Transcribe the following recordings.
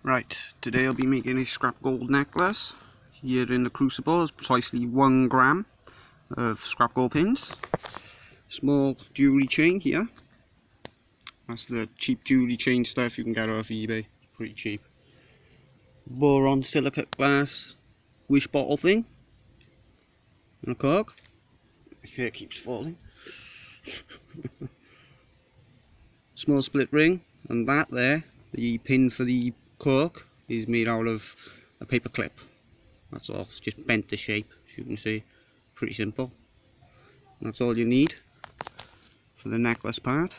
Right, today I'll be making a scrap gold necklace. Here in the Crucible is precisely 1 gram of scrap gold pins. Small jewellery chain here. That's the cheap jewellery chain stuff you can get off eBay. Pretty cheap. Boron silicate glass wish bottle thing. And a cork. My hair keeps falling. Small split ring, and that there, the pin for the cork, is made out of a paper clip. That's all. It's just bent to shape, as you can see. Pretty simple. That's all you need for the necklace part.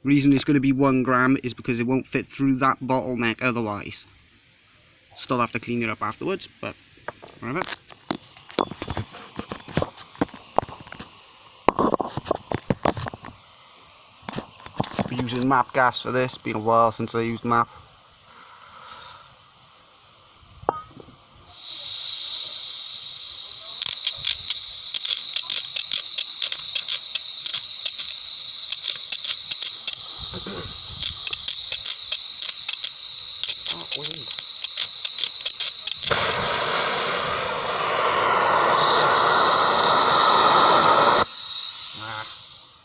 Reason it's going to be 1 gram is because it won't fit through that bottleneck otherwise. Still have to clean it up afterwards, but whatever. We're using Mapp gas for this. Been a while since I used Mapp. Oh, wind.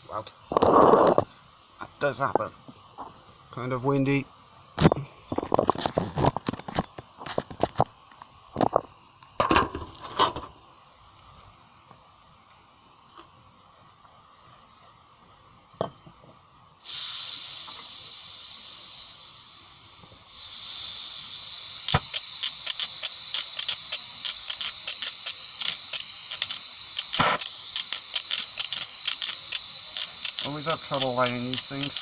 Well, that does happen. Kind of windy. Always have trouble lighting these things.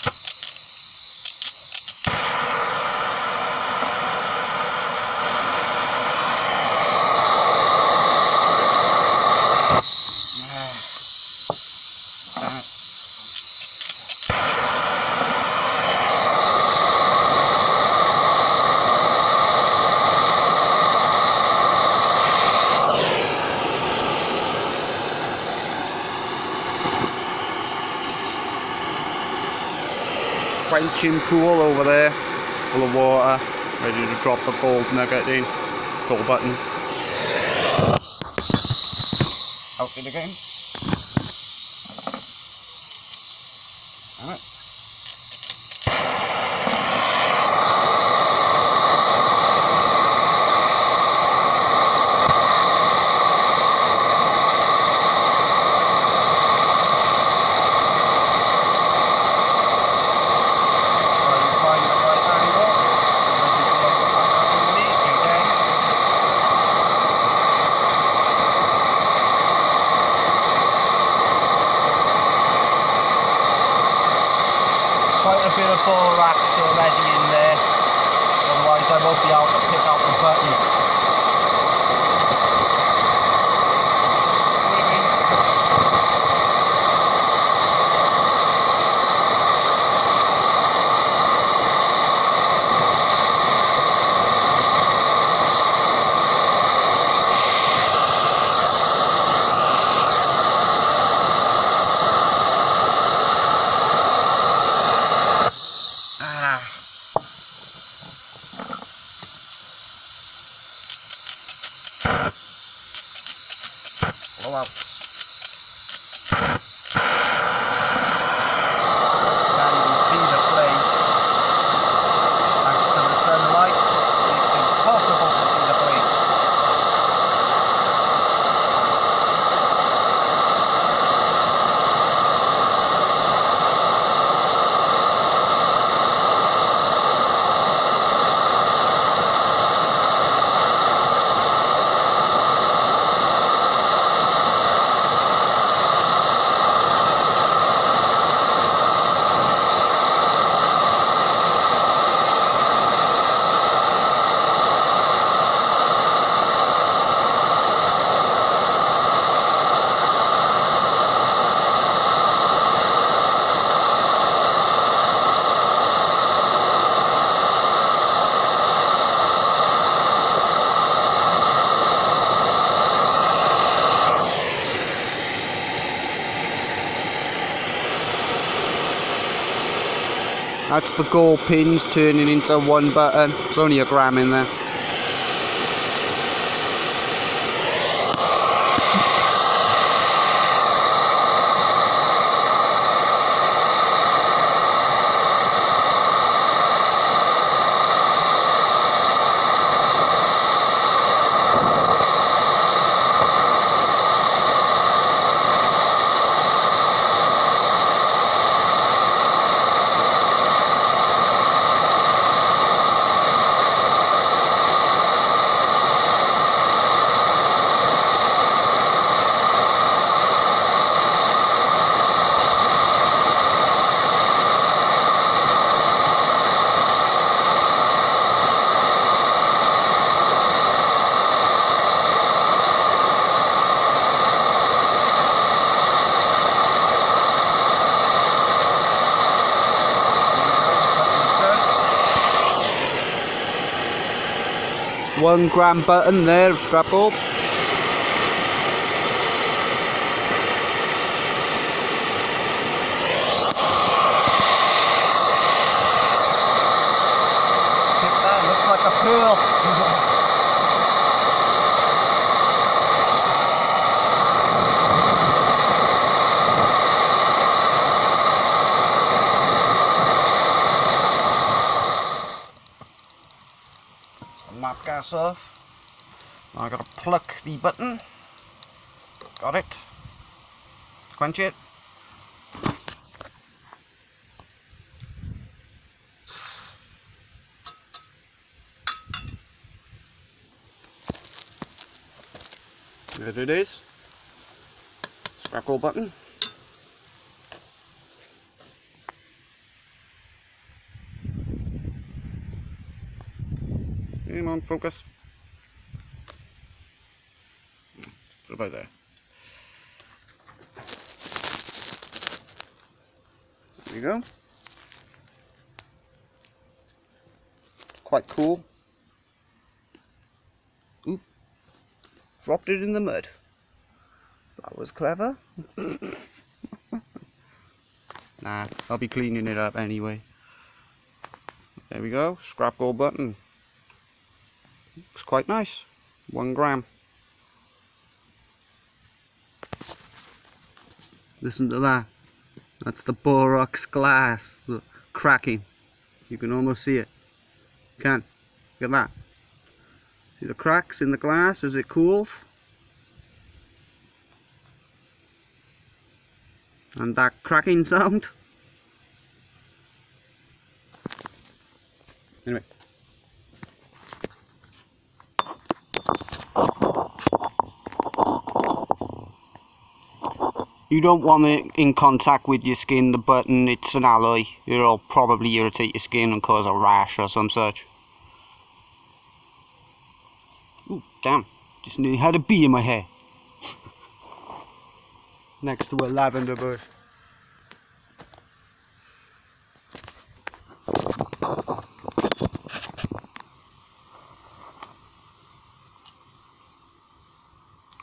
Quenching pool over there, full of water, ready to drop the gold nugget in. Gold button. Out it again. Alright. Quite a bit of Borax already in there, otherwise I won't be able to pick out the button. Blowouts. Now you can see the flame. Thanks to the sunlight, it's impossible to see the flame. That's the gold pins turning into one button. There's only a gram in there. $1 gram button there of scrap gold. That looks like a pearl. Mapp gas off. Now I've got to pluck the button. Got it. Quench it. There it is. Scrap gold button. Come on, focus. Put it about there. There you go. It's quite cool. Oop. Dropped it in the mud. That was clever. Nah, I'll be cleaning it up anyway. There we go. Scrap gold button. Looks quite nice. 1 gram. Listen to that. That's the borax glass. Look, cracking. You can almost see it. Can. Look at that. See the cracks in the glass as it cools? And that cracking sound. Anyway. You don't want it in contact with your skin, the button. It's an alloy. It'll probably irritate your skin and cause a rash or some such. Ooh, damn. Just nearly had a bee in my hair. Next to a lavender bush.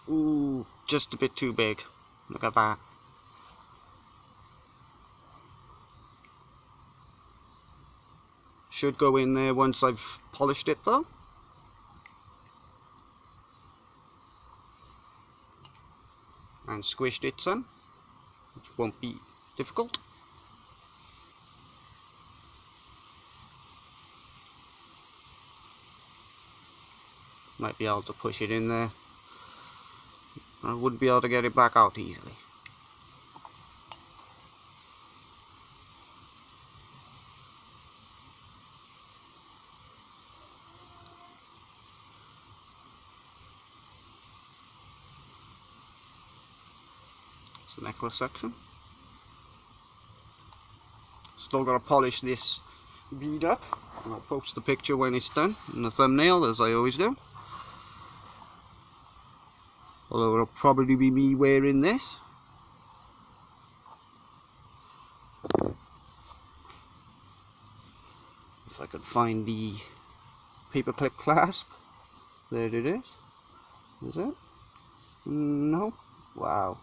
Ooh, just a bit too big. Look at that. Should go in there once I've polished it though. And squished it some, which won't be difficult. Might be able to push it in there. I wouldn't be able to get it back out easily. It's the necklace section. Still got to polish this bead up, and I'll post the picture when it's done in the thumbnail, as I always do. Although it'll probably be me wearing this. If I could find the paperclip clasp. There it is. Is it? No. Wow.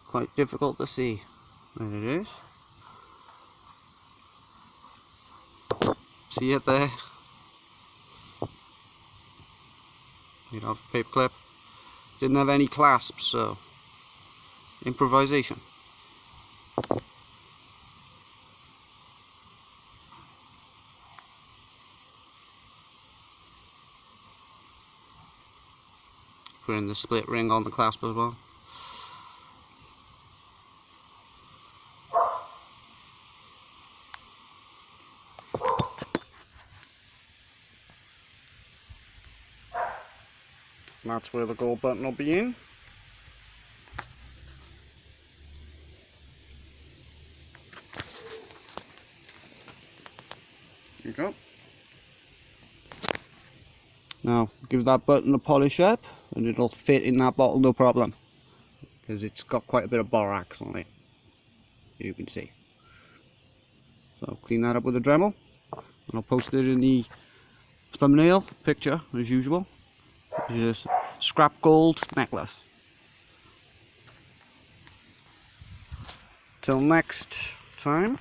Quite difficult to see. There it is. See it there? You know, paperclip. Didn't have any clasps, so improvisation. Put in the split ring on the clasp as well. And that's where the gold button will be in. There you go. Now give that button a polish up and it'll fit in that bottle no problem, because it's got quite a bit of borax on it, you can see. So clean that up with a Dremel, and I'll post it in the thumbnail picture as usual. Just scrap gold necklace. Till next time.